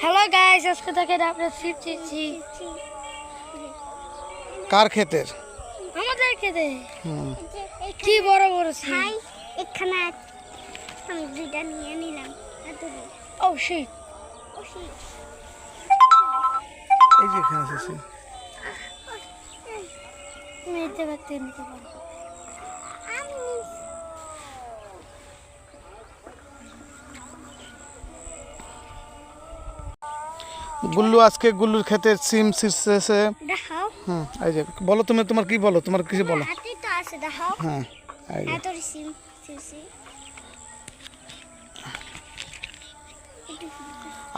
Hello guys, আজকে দেখেন আমরা সিট চিচ্ছি কার ক্ষেতের? আমাদের খেতে কি বড় বড় ভাই এখানে আমি দুইটা নিয়ে নিলাম। ও শিট, এই যে এখানে আছে নিতে পারতে নিতে পারবো। গুল্লু আজকে গুল্লুর ক্ষেতের সিম ছিঁড়ছে। দেখাও এই যে বলো তুমি, তোমার কি বলো, তোমার কিছু বলো। হাতে তো আছে, দেখাও। হ্যাঁ এই যে এত সিম সিসি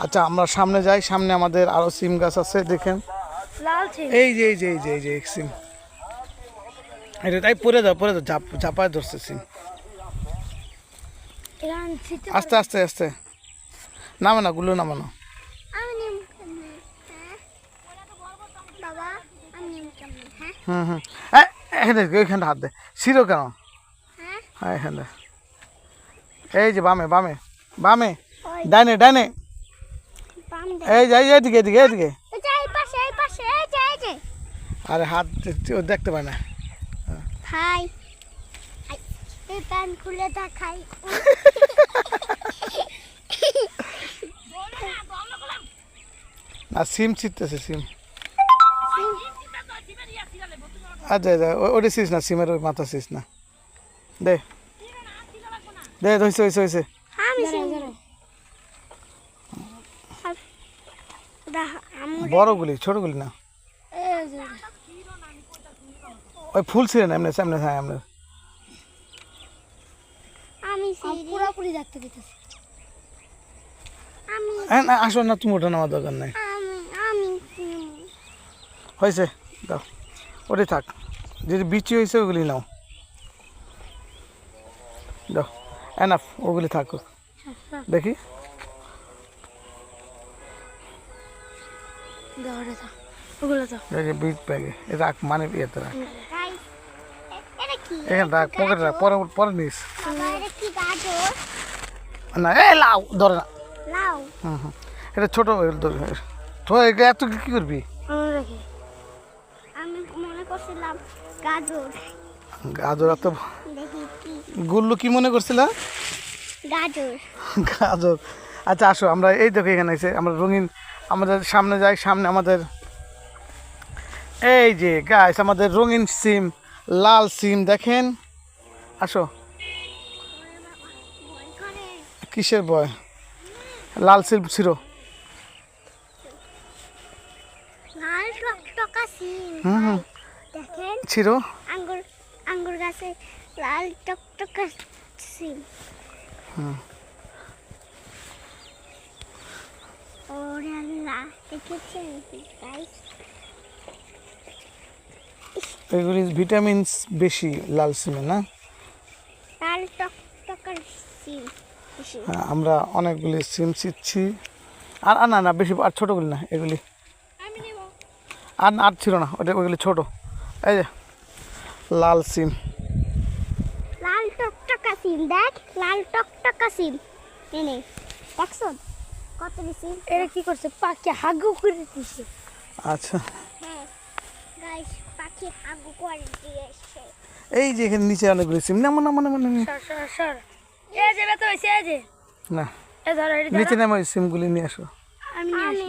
আচ্ছা আমরা সামনে যাই, সামনে আমাদের আরো সিম গাছ আছে দেখেন। লাল ছিল এই যে এই যে এই যে এই যে এক সিম, এটা তাই পরে দাও ঝাপায় ধরছে সিম। এখান সিটে আস্তে আস্তে আস্তে নামে না, গুল্লু নামে না। আমি নিম কেমনে? হ্যাঁ বাবা, আমি নিম কেমনে? হ্যাঁ এখানে ওইখানটা হাত দে, শিরো কেন? হ্যাঁ হ্যাঁ এখানে এই যে বামে বামে বামে, ওই ডাইনে ডাইনে, পাম দে। এই যে এদিকে এদিকে এদিকে। এই যে এই পাশে এই যে এই যে আরে হাত ও দেখতে পায় না। ভাই এই প্যান খুলে দেখাই। না সিম ছিটতেছে সিম। আচ্ছা আচ্ছা ওটা ছিস না, সিমের ওই মাথা ছিস না। দে দে, হয়েছে হয়েছে হয়েছে। আমি বড়গুলি ছোটগুলি না, এই যে ওই ফুল ছিলেন এমনি সামনে। হ্যাঁ এমনি আমি পুরোপুরি দেখতে পেতেছি। আমি হ্যাঁ না আসো না, তুমি ওটা নেওয়ার দরকার নেই। আমি আমি হয়েছে দাও, ওটাই থাক। যদি বিচি হয়েছে ওগুলি নাও, দাও এনাফ, ওগুলি থাকুক। দেখি দাঁড়া দাও, ওগুলো দাও। এই যে বিট ব্যাগে রাখ, মানে ইয়েতে রাখ, গাইস এটা কি? এখানে রাখ, পকেটে রাখ, পরে পরে নিস। বাবা এটা কি গাজর? না এ লাউ ধরে না। লাউ। এটা ছোটো তো এটা এত কী করবি? আমি রাখি। আমি মনে করছিলাম গাজর। গাজর এত দেখি কি গুল্লু কি মনে করছিল? গাজর। গাজর। আচ্ছা আসো আমরা এই দেখো এখানে এসে আমরা রঙিন, আমাদের সামনে যাই, সামনে আমাদের এই যে গাছ, আমাদের রঙিন সিম, লাল সিম দেখেন। আসো, কিসের ভয়? লাল সিম ছিল। লাল টকটকা সিম। দেখেন ছিল আঙ্গুর আঙ্গুর গাছে লাল টকটকা সিম। ওরে আল্লাহ, দেখেছেন গাইস? এগুলি ভিটামিনস বেশি লাল সিমে না। লাল টকটকা সিম বেশি। হ্যাঁ আমরা অনেকগুলি সিম ছিটছি। আর আর না না বেশি, আর ছোটোগুলি না এগুলি। আমি নেব। আর আর ছিল না, ওইগুলি ছোটো। এই যে লাল সিম। লাল টকটকা সিম, দেখ লাল টকটকা সিম। এনে দেখছো কত সিম? এটা কি করছে? পাখি হাগু করে দিচ্ছে। আচ্ছা হ্যাঁ গাইস, পাখি হাগু করে দিয়েছে। এই যে এখানে নিচে অনেকগুলি সিম, না মানে মানে মানে সর সর সর, এই যে বেতো হইছে, এই যে না, এই ধরো এটা নিচে ধরো। নামে ওই সিমগুলি নিয়ে আসো। আমি নিয়ে আসি।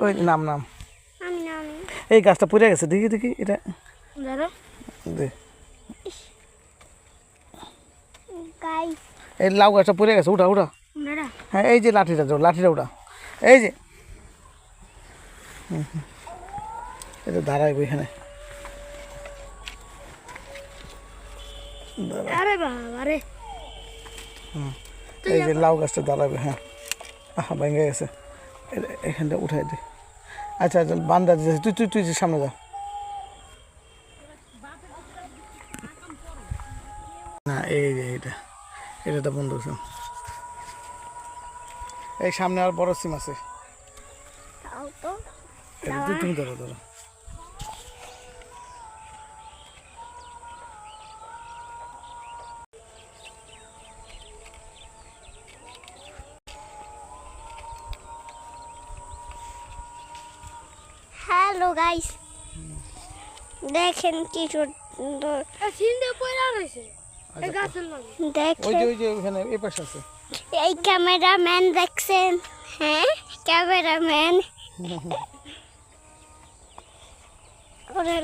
ওই নাম নাম আমি এই গাছটা পড়ে গেছে, দেখি দেখি এটা ধরো। দে। গাইস এই লাউ গাছটা পড়ে গেছে, উঠা উঠা। দাঁড়া। হ্যাঁ এই যে লাঠিটা ধরো, লাঠিটা উঠা। এই যে এটা দাঁড়াইবে এখানে। আরে বাবা রে, এই যে লাউ গাছটা দাঁড়াবে। হ্যাঁ আহা ভেঙে গেছে, এখানটা উঠাই দে। আচ্ছা আচ্ছা বান্দা দিয়েছে, তুই তুই তুই যে সামনে যা। না এই যে এটা, এটা তো বন্ধ আছে। এই সামনে আর বড় সিম আছে, তাও তো এটা তুমি ধরো ধরো। হ্যালো গাইস, দেখেন কি সুন্দর। সিন্দে পয়লা রয়েছে এই গাছের লগে। ওই দেখেন যে ওই যে ওখানে এই পাশে আছে। এই ক্যামেরাম্যান দেখছেন? হ্যাঁ ক্যামেরাম্যান। ওরে